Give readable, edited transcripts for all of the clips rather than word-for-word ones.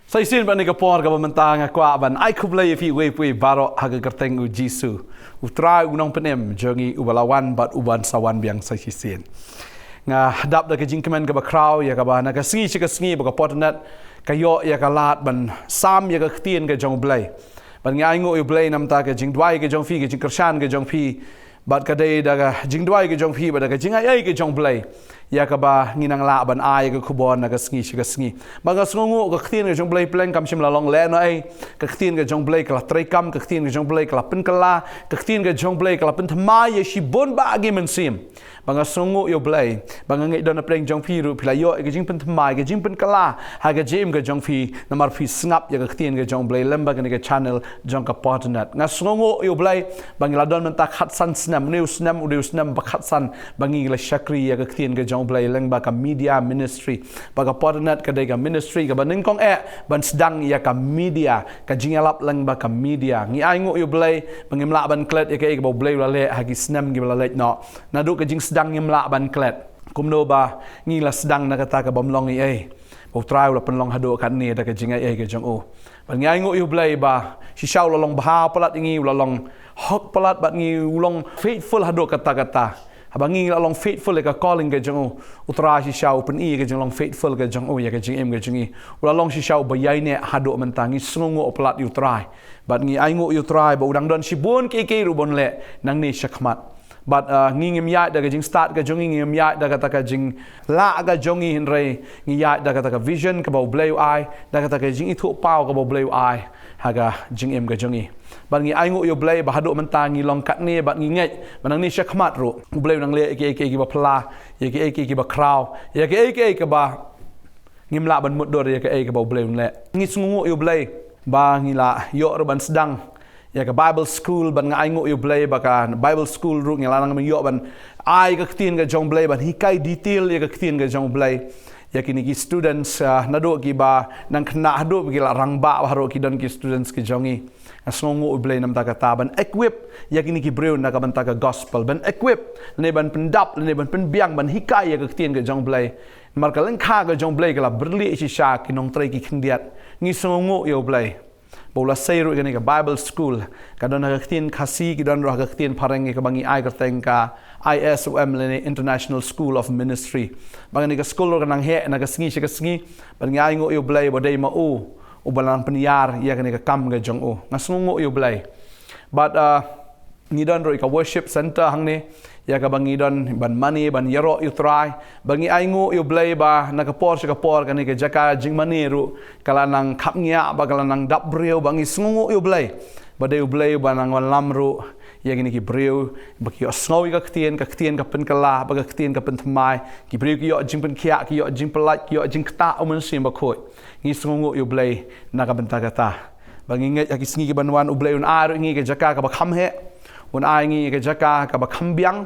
Sa isin ba ni kapor ka bamantang akwa ban ay kublay fi we baro haga kerteng u Jisu. Utra unang penem jongi ubalawan bat uban sawan biang sa isin. Nga hadap da ka jingkemen ka ba kraw ya ka ba nagasingi si kasingi ba ka Potternet kayo ya ka lat ban sam ya ka ktien ka jong blay. Ban nga ingo u blay nam ta ka jingdwai ka jong fi ka jingkershan ka jong fi bat ka day da ka jingdwai ka jong fi ba da ka jingay ka jong blay. Ya ka ba nginang la ban ay ka kubon nagasingi si kasingi. Baga sungu ka ktien ka jong blay pleng kam sim lalong le no ay ka ktien ka jong blay ka tray kam ka ktien ka jong blay ka pin kala ka ktien ka jong blay ka pin thamai ya si bon ba agi mensim. Banga sungu yo blay banga ngai don pleng jong phi ru phila yo ka jing pen thamai ka jing pen kala ha ka jem ka jong phi namar phi snap ya ka ktien ka jong blay lemba ka ni ka channel jong ka Potternet nga sungu yo blay bang la don men ta khat san snam news snam udew snam ba khat san bangi la shakri ya ka ktien ka jong blay lemba ka media ministry baga Potternet ka dai ka ministry ka banin kong ban sedang ya ka media ka jingalap lemba ka media ngi ai ngo yo blay bangim la ban klet ya ka ba blay la le ha ki snam gi la le no na du ka jing sedang ngimla ban klet kumno ba ngila sedang nakata ka bamlong ai bo try la penlong hado kan ni da ka jingai ai ka jong o ban ngai ngo yu blai ba si shaw la long ba palat ngi la long hok palat bat ngi ulong faithful hado kata habangi la long faithful ka calling ka jong o utra si shaw pen i ka jong long faithful ka jong o ya ka jing em ka jingi ula long si shaw ba yai ne hado mentangi sungo palat yu try bat ngi ai ngo yu try ba udang don si bon ke ru bon le nang ni shakmat but ngingim ya da jing start ka jongi ngim ya da ka jing la ga jongi hinre ngi ya da ka vision ka ba blay ai da ka jing ithu pau ka ba blay ai haga jing em ga jongi ban ngi ai ngo yo blay ba hado mentangi long kat ni bat ngi ngai manang ni shakmat ro blay nang le ke ba pla ye ke ba kraw ye ke ba ngim la ban mut dor ye ke ba blay le ngi sungu yo blay ba ngi la yo ro ban sedang ya ka Bible school ban ngai ngo yo blay ba ka Bible school ru ngelanang man yo ban ai ka ktien ga jong blay ban hikai detail ya ka ktien ga jong blay ya kini ki students nado ki ba nang khna hado ki la rang ba haro ki don ki students ki jongi asngo blay nam ta ka ta ban equip ya kini ki breu na ka ban ta ka gospel ban equip ne ban pendap ne ban penbiang ban hikai ya ka ktien ga jong blay mar ka lengkha ga jong blay ka la berli si sha ki nong trai ki khndiat ngi songo yo blay bola sayru gani ka Bible school kadon ka ktien khasi ki don ro ka ktien pareng ka bangi ai ka teng ka ISOM le International School of Ministry bangani ka school ro nang he na ka singi ka singi ban ngai ngo yo blay bo dei ma u balang peniar ya gani ka kam ga jong o ngasngo yo blay but ni don ro ka worship center hang ne ya ka bangi don ban mani ban yaro you try bangi ai ngo yo blay ba na ka por kani ka jaka jing mani ru kala nang khap ngia ba kala nang dap breu bangi sngo yo blay ba de blay ba nang lam ru ya gini ki breu ba ki osnoi ka ktien ka pen kala ba ka ktien ka pen thamai ki breu ki yo jing pen khia ki yo jing pelat ki yo jing kta omen sim ba khoi ngi sngo yo blay na ka benta kata bangi ngai ki sngi ki banwan u blay un ar ngi ka jaka ka ba kham he un ai ngi ka jaka ka ba kham biang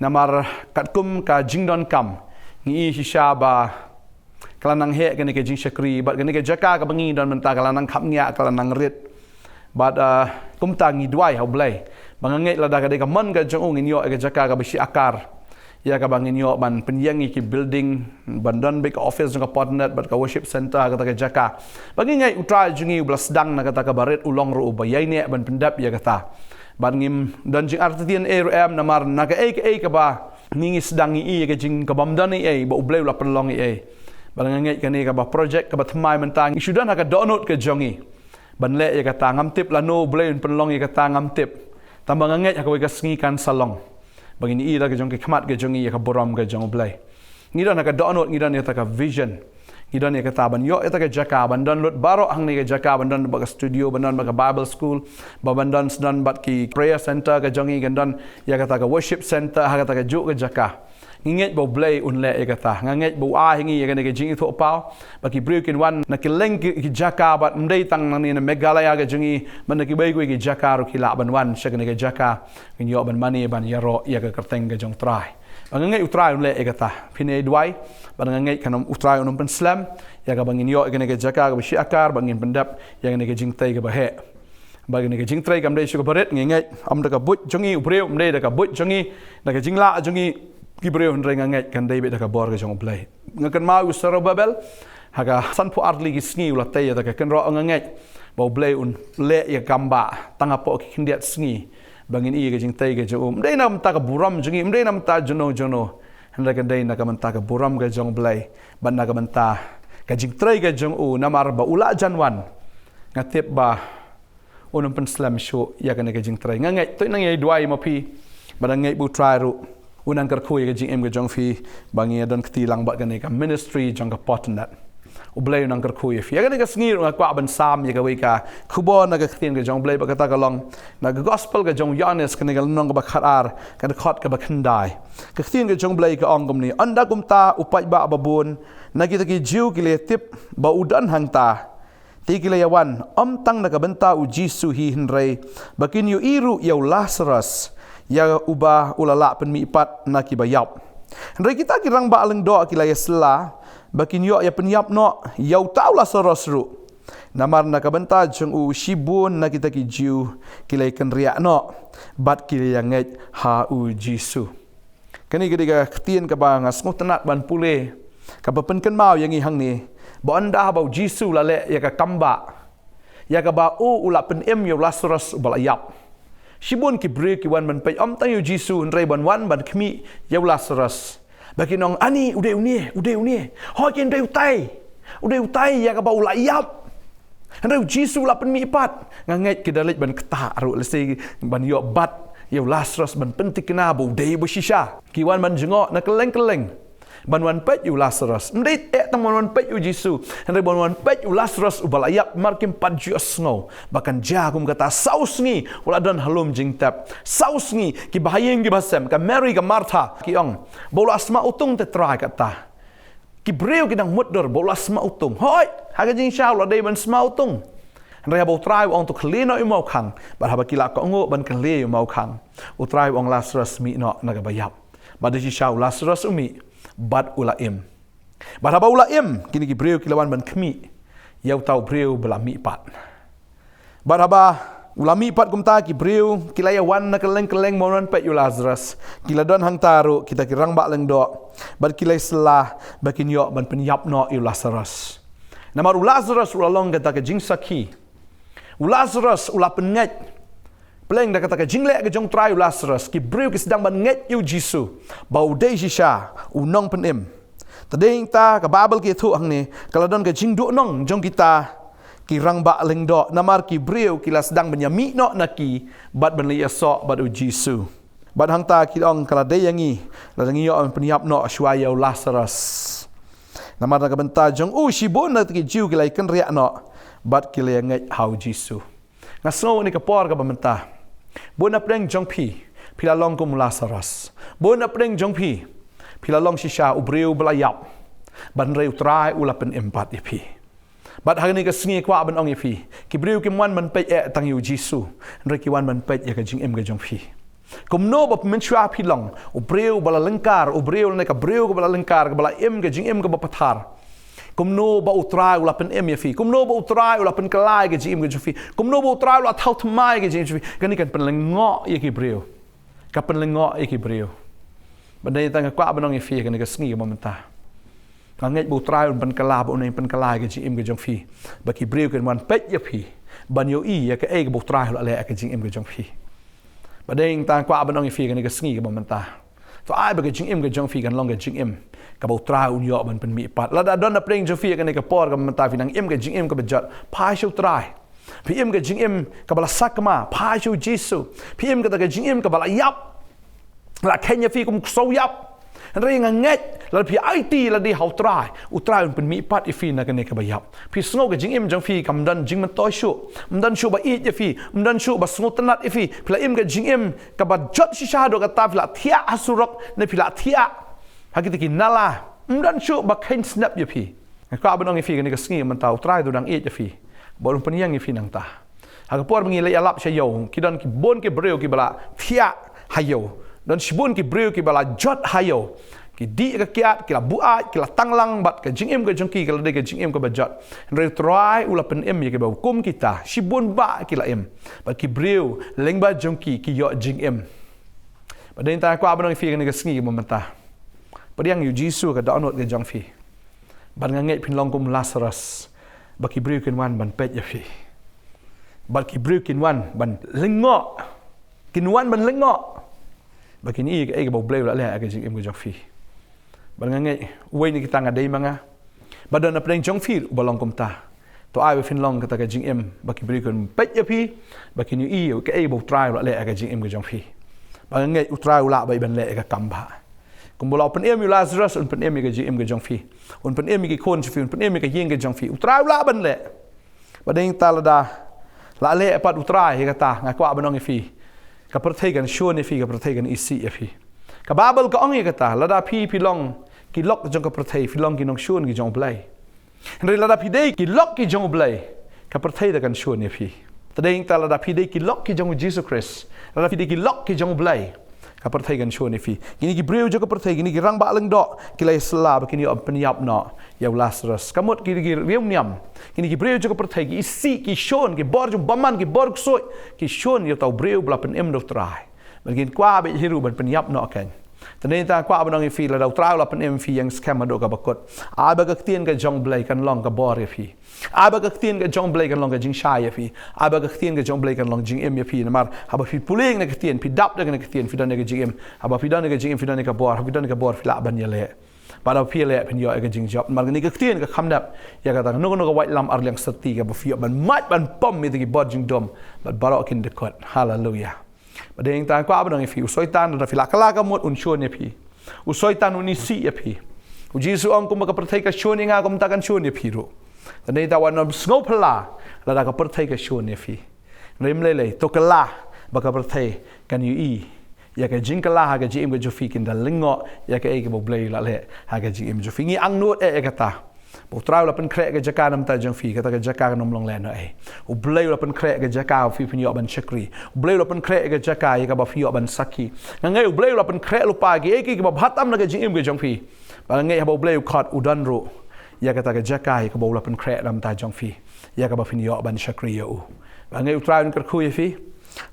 namar katkum ka jingdon kam ngi shisha ba kalanang he gani ka jing shakri bat gani ka jaka ka bangi don menta kalanang kham ngia kalanang rit bat kum ta ngi dwai how blay bangangai la da ka de ka man ka jong ngi yo ka jaka ka bisi akar ya ka bangin yo ban penyangi ki building bandon big office ka Potternet bat ka worship center ka ta ka jaka bangi ngai utra jungi blasdang na ka ta ka baret ulong ro ba yai ne ban pendap ya ka ta ban ngim dan jing artian am namar naga ka ba ningi sedang i ka jing ka bamdan ai ba ubleu la penlong ai ban ngai ka ni ka ba project ka ba thamai mentang isudan ka download ka jongi ban le ya ka ta ngam tip la no bleu penlong ya ka ta ngam tip tambang ngai ka ka sngi kan salong bangini i la ka jong ka khamat ka jongi ya ka boram ka jong blai ngidan ka download ngidan ya ta ka vision ngidan ya ka taban yo eta ka jaka bandan lut baro hang ni ka jaka bandan ba ka studio bandan ba ka Bible school ba bandan sedan bat ki prayer center ka jongi gandan ya ka ta ka worship center ha ka ta ka ju ka jaka nginget bo blay un le ya ka ta nganget bo a hingi ya ka ni ka jing tho pau ba ki breaking one na ki leng ki jaka bat mdei tang ni na megalaya ka jongi man na ki bai ki jaka ro ki la ban wan sha ka ni ka jaka kin yo ban mani ban yaro ya ka kerteng ka jong try bangangai utrai un le ya ka ta phine dwai bangangai kanam utrai un pen slam ya ka bangin yo gane ka jaka ka bishi akar bangin pendap ya gane ka jingtai ka bahe bagane ka jingtrai kam dei shu ka baret ngai am da ka but jongi ubreu mdei da ka but jongi da ka jingla jongi ki breu ngai kan dei be da ka bor ka jong play ngakan mau Sarobabel haga san pu arli ki sngi ula tay ta ka ken ro ngangai bau blai un le ya gamba tanga po ki kindiat sngi bangin i ga jing tay ga jo dei nam ta ka buram jingi dei nam ta jono handa ka dei na ka manta ka buram ga jong blai ban na ka manta ka jing trai ga jong namar ba ula janwan ngatip ba unum pen slam show ya ka jing trai ngangai toi nang ai duai ma pi ban ngai bu try ru unang kar khui ga jing em ga jong fi bangi don kti lang ba ka ministry jong ka Potternet ublay nang kar khui fi ya ka sngi ru kwa ban sam ya ka wei ka khubo na ka ktin ga jong blai ba ka ta ka long na gospel ga jong loannis ka nong ba kharar ka khot ka ba khandai ka ktin ga jong blai ka ongom ni anda kum ta upai ba babun na kita ki jiu ki le tip ba udan hang ta ti ki le yawan tang na ka benta u jisu hi hinrei bakin yu iru yau Lazarus ya uba ulala pen mi pat na ki bayap hinrei kita ki rang ba aleng do ki la yasla bakin yo ya penyap no yau tau Lazarus ru namar na ka benta jong u shibun na kita ki jiu ki le ken ria no bat ki le yanget ha u jisu kani gediga ktien ka ba ngasngutanat ban pule ka pen ken mau yang i hang ni bo anda ba jisu la le ya ka kamba ya ka ba ula pen em yo Lazarus bala yap shibun ki bre ki wan man pe ta yo jisu nrei ban wan ban khmi yo Lazarus bagi nong ani ude unie ho ken deu tai ya ka ba ula yap nrei jisu la pen mi pat nganget ki dalit ban kta ru lesi ban yo bat yo Lazarus ban pentik na bu dei bu shisha ki wan man jengo na keleng banwan pet yu Lazarus mdit tamanwan pet yu Jisu henry banwan pet yu Lazarus ubalayap markim padju asngo bahkan jagum kata sausngi wala dan halum jingtap sausngi ki bahayeng ki basem ka Mary ka Martha ki ong bola asma utung te try kata ki breu ki dang mudder bola asma utung hoi haga jing sha la dei ban sma utung henry abo try ong to kleno yu mau khang bar haba kila ko ngo ban kle yu mau khang u try ong Lazarus mi no naga bayap badaji sha Lazarus umi bat ulaim bat haba ulaim kini ki breu kilawan ban khmi yau tau breu bela mi pat bat haba ulami pat kumta ki breu kilaya wan na keleng monon pet yu Lazarus kila don hang taru kita kirang ba leng do bat kilai selah bakin yo ban penyap no yu Lazarus namar Lazarus ulalong kata ke jing saki Lazarus ula penget peleng dah kata ke jingle ke jong try Lazarus ki breu ki sedang ban nget yu Jisu bau dei shisha unong penem tadeng ta ka babel ki thu hang ni kalau don ke jing du nong jong kita ki rang ba leng do namar ki breu ki la sedang benyami no naki bat ban li so bat u Jisu bat hang ta ki ong kala dei yangi la yangi yo peniap no shwaya Lazarus namar ka benta jong shibon na ki jiu ki la ikan ria no bat ki le nget hau Jisu ngaso ni ka por ka benta bona preng jong pila long kum Lazarus bona preng jong pila long shisha ubreu belayap ban reu trai ula pen empat ipi bat hari ni ka sngi kwa ban ong ipi ki breu ki wan man pe tang yu Jisu re ki wan man pe ya ka jing em ka jong kum no ba men chua pilong ubreu bala lengkar ubreu ne ka breu ka bala lengkar ka bala em ka jing em ka ba pathar kum no ba utrai ula pen em ya fi kum no ba utrai ula pen kalai ke jim ke jufi kum no ba utrai ula thau thmai ke jim jufi kani kan pen lengo ye ki breu ka pen lengo ye ki breu bandai tang kwa banong ye fi kani ka sngi ba menta nganget ba utrai pen kala ba pen kalai ke jim ke jufi ba ki breu kan wan pet ye fi ban yo i ya ka e ba utrai ula le ke jim ke jufi bandai tang kwa banong ye fi kani ka sngi ba menta to ai ba ke jim ke jufi kan long ke jim ka bau tra unyo ban pen mi pat la da don na preng jo fi ka ne ka por ka manta fi nang em ka jing em ka bejat pa shu trai pi em ka jing em ka bala sakma pa shu Jisu pi em ka ta jing em ka bala yap la kenya fi kum ksew yap re nganget la pi IT la di hau trai u trai pen mi pat i fi na ka ne ka bayap pi sngo ka jing em jong fi kam dan jing man to shu mdan shu ba i je fi mdan shu ba sngo tanat i fi pla em ka jing em ka ba jot shi shado ka ta fla thia asurok ne pila thia hagi ki nala mdan shu ba kain snap ye phi ka banong ye phi ni ka sngi man tau trai do dang e je phi bolum penyang ye phi nang ta haga por ngi le alap sha yo ki don ki bon ki breu ki bala thia hayo don shibun ki breu ki bala jot hayo ki di ka kiat ki la buat ki la tanglang bat ka jingim ka jongki ka de ka jingim ka bajat re try ula pen em ye ke ba hukum kita shibun ba ki la em ba ki breu leng ba jongki ki yo jingim ba den ta kwa banong ye phi ni ka sngi mo mata Padiang yu Jisu ka download ke jong fi. ban ngangai pin long kum Lazarus baki briu kin wan ban pet ya fi baki briu kin wan ban lengo kin wan ban lengo baki ni ke bau bleu la le ke jing em ke jong fi ban ngangai wei ni kita ngadai manga badan apa yang jong fi balong kum ta to ai fin long kata ke jing em baki briu kin pet ya fi baki ni ke bau try la le ke jing em ke jong fi ban ngangai utrai la bai ban le ke kamba kumbola pen em Lazarus un pen em ke jing em ke jong fi un pen em ke kon fi un pen em ke yeng ke jong fi utrai la ban le badeng talada la le pat utrai he kata ngakwa banong fi ka perthai kan shon fi ka perthai kan isi fi ka babel ka ong he kata lada pi long ki lok jong ka perthai fi long ki nong shon ki jong blai re lada pi dei ki lok ki jong blai ka perthai da kan shon fi tadeng talada pi dei ki lok ki jong Jesus Christ lada pi dei ki lok ki jong blai ka perthai kan shon fi kini ki breu jo ka perthai kini ki rang ba leng do ki lai sla ba kini op penyap no ya Lazarus kamut ki riam niam kini ki breu jo ka perthai ki isi ki shon ki bor jo baman ki bor soi ki shon yo tau breu bla pen em do trai bagin kwa be hiru ban penyap no kan tane ta kwa banong fi la dau trai la pen em fi yang scam do ka bakot a ba ka tien ka jong blai kan long ka bor ya fi a ba ka tien ka jong blai kan long ka jing sha ya fi a ba ka tien ka jong blai kan long jing em ya fi namar ha ba fi puling na ka tien fi dap da ka tien fi dan ka jing em ha ba fi dan ka jing em fi dan ka bor ha fi dan ka bor fi la ban ya le ba da pi le pen yo ka jing job mar ni ka tien ka kham dap ya ka ta no ka white lam ar liang sati ka ba fi ban mat ban pom mi ki bor jing dom ba barok kin de kot hallelujah ba deng ta kwa banong fi usoi tan da fi la kala ka mot un shon ya fi usoi tan un isi ya fi u jisu ong kum ka perthai ka shon nga kum ta kan shon ya fi ro tane ta wan sngo phala la da ka perthai ka shon ya fi rem le to kala ba ka perthai kan yu i ya ka jing kala ha ka jim ka jofi kin da lingo ya ka e ka bo blai la le ha ka jim jofi ngi ang not e ka ta bo trau la pen kre ka jaka nam ta jong fi ka ta ka jaka nom long le na e u blai la pen kre ka jaka fi pin yo ban chakri u blai la pen kre ka jaka ya ka ba fi yo ban saki ngai u blai la pen kre lu pa gi e ki ba bhatam na ka jim ka jong fi ba ngai ha bo blai khat u dan ro ya ka ta ka jaka ya ka bo la pen kre nam ta jong fi ya ka ba fin yo ban chakri yo ba ngai u trau ka khu ya fi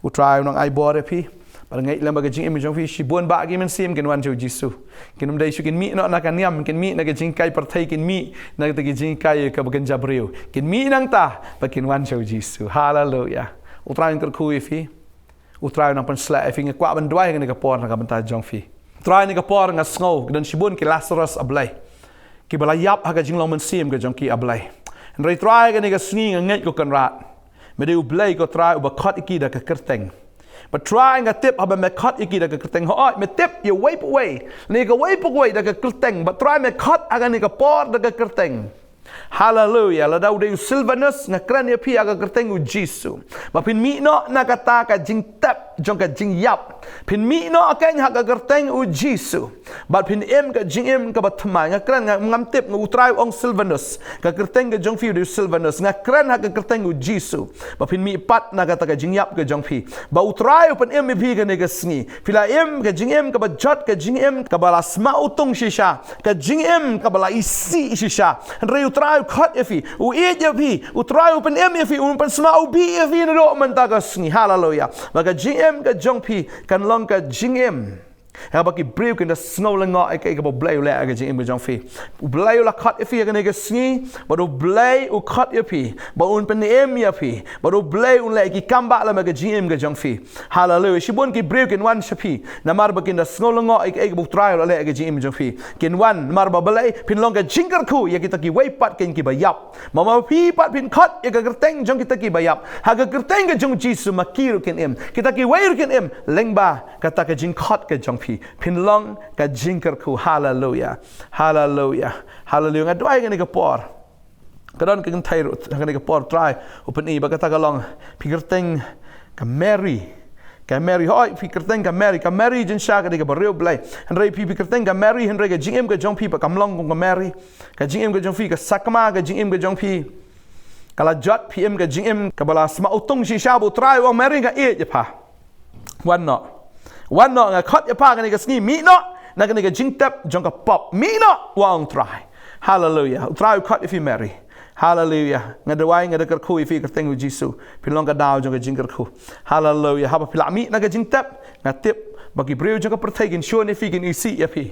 u trau nong ai bor ya fi ba ngai lam ka jing em jong fi shi bon ba gi men sim ken wan jo jisu ken dai shu ken mi no na kan niam ken mi na ka jing kai perthai ken mi na ka jing kai ka ba ken jabreu ken mi nang ta ba ken wan jo jisu hallelujah u trau ka khu ya fi u trau nang pan sla fi ngai kwa ban dwai ken ka por na ka ban ta jong fi trau ni ka por nga sngo dan shi bon ki Lazarus ablai ki bala yap ha ka jing long men sim ka jong ki ablai rei trau ka ni ka sngi ngai ko kan rat me de u blai ko trau ba khat ki da ka kerteng but trying a tip haba me cut iki da ka kerteng ho me tip you wipe away ni ka wipe away da ka kerteng but try me cut aga ni ka por da ka kerteng hallelujah la dau de silvanus nga kran ya pi aga kerteng u jisu ba pin mi no na kata ka jing tap jong ka jing yap pin mi no ka nya ka kerteng u jisu ba pin em ka jing em ka ba thmai nga kran nga ngam tip nga utrai ong silvanus ka kerteng ka jong fi de silvanus nga kran ha ka kerteng u jisu ba pin mi pat na kata ka jing yap ka jong fi ba utrai pen em pi ka ne ka sngi pila em ka jing em ka ba jot ka jing em ka ba la sma utung shisha ka jing em ka ba la isi shisha re utrai khat yafi u eat yafi utrai pen em yafi un pen sma u bi yafi no man ta ka sngi hallelujah ba ka jing em ka jong pi kan long ka jing em ha ba ki breu ken da snow lenga ai ka ba blai la ka jing em jong fi u blai la khat yafi ka ne ka sngi ba do blai u khat yafi ba un pen em yafi ba do blai un la ki kamba la ma ka jing em ka jong fi hallelujah shibon ki breu ken wan shapi na mar ba ken da snow lenga ai ka bu try la ka jing em jong fi ken wan mar ba blai pin long ka jingkar khu ya ki ta ki wei pat ken ki ba yap ma pi pat pin khat ya ka kerteng jong ki ta ki ba yap ha ka kerteng ka jong jisu makir ken em ki ta ki wei ken em lengba ka ta ka jing khat ka jong pin long ka jingkar khu hallelujah hallelujah hallelujah nga dwai ka ni ka por kadon ka thai ro ka ni ka por try open e ba ka ta ka long pikerteng ka Mary hoi pikerteng ka Mary jin sha ka ni ka bareu blai han rei pikerteng ka Mary han rei ka jing em ka jong pi pa kam long ka Mary ka jing em ka jong fi ka sakma ka jing em ka jong pi kala jot pm ka jing em ka bala sma utung shi sha bu try wa Mary ka e je pa One no nga cut ya pa ka ni ka sngi mi no na ka ni ka jing tap jong ka pop mi no wang try hallelujah try cut if you marry hallelujah nga dawai nga da khu if ka tengu jisu pilong ka daw jong ka jing khu hallelujah haba pila mi na ka jing tap nga tip bagi breu jong ka perthai gin shone fi gin isi ya pi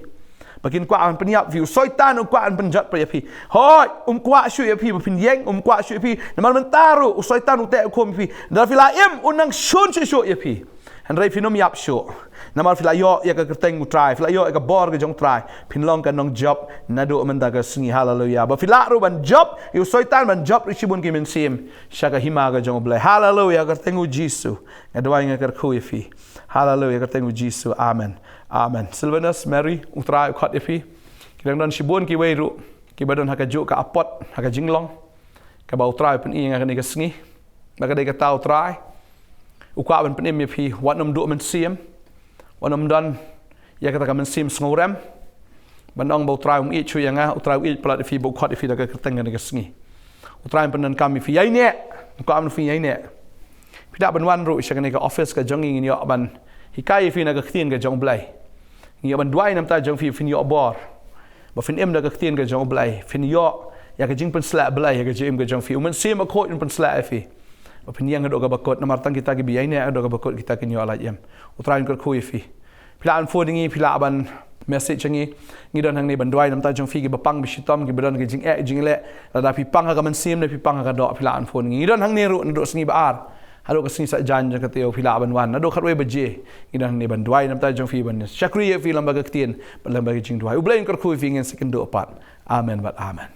Bakin kwa an penyap view soitan kwa an penjat pa yapi. Hoi kwa shu yapi bapin yeng kwa shu yapi. Naman mentaru soitan ute ko yapi. Dal filaim unang shun shu yapi. Henry finom yap shu. Namal filayo ya ka kerteng utrai. Filayo ka bor ka jong trai. Pinlong ka nong job nado mendaga sengi haleluya. Ba filaru ban job yu soitan ban job rishibun ki mensim. Syaka hima ka jong blai. Haleluya kerteng Jisu. Ngadwai nga kerku yapi. Haleluya kerteng Jisu. Amen. Amen. Silvanus Mary utrai ukhat yapi. Kidang don shibun ki weiru. Ki badon haka juk ka apot haka jinglong. Ka ba utrai pen i nga ka sengi. Ba ka dei ka tau utrai. Ukwa ban penim yapi wat nom do mensim. Wanam dan ya kata kami sim sengurem, bandang bau try i chu yang utrai i pelat fi bau khat fi daga kerteng daga sengi. Utrai penan kami fi yai ne, kami fi yai ne. Pidak ban wan ru syakane ka office ka jonging ni ban hikai fi naga ktin ka jong blai. Ni ban duai nam ta jong fi yo bor. Ba fin em daga ktin ka jong blai, fin yo ya ka jing pen slap blai ya ka jim ka jong fi. Umen sim ko in pen slap fi. Opiniang ada bakot namar tang kita ki biai ne ada bakot kita ki nyo ala yem utrain ker khu fi pila an fo dingi pila ban message ngi don hang ni ban dwai nam ta jong fi ki bapang bi shitom ki badon ki jing le la pi pang ka man sim ne pi pang ka do pila an fo ngi don hang ni ru ndo sngi baar halo ka sngi sa jan jang ka teo pila ban wan ado khatwe baje ngi don hang ni ban dwai nam ta jong fi ban shakri fi lam ba ka tien ban lam ba ki jing dwai u blain ker khu fi ngen second do pat amen but amen.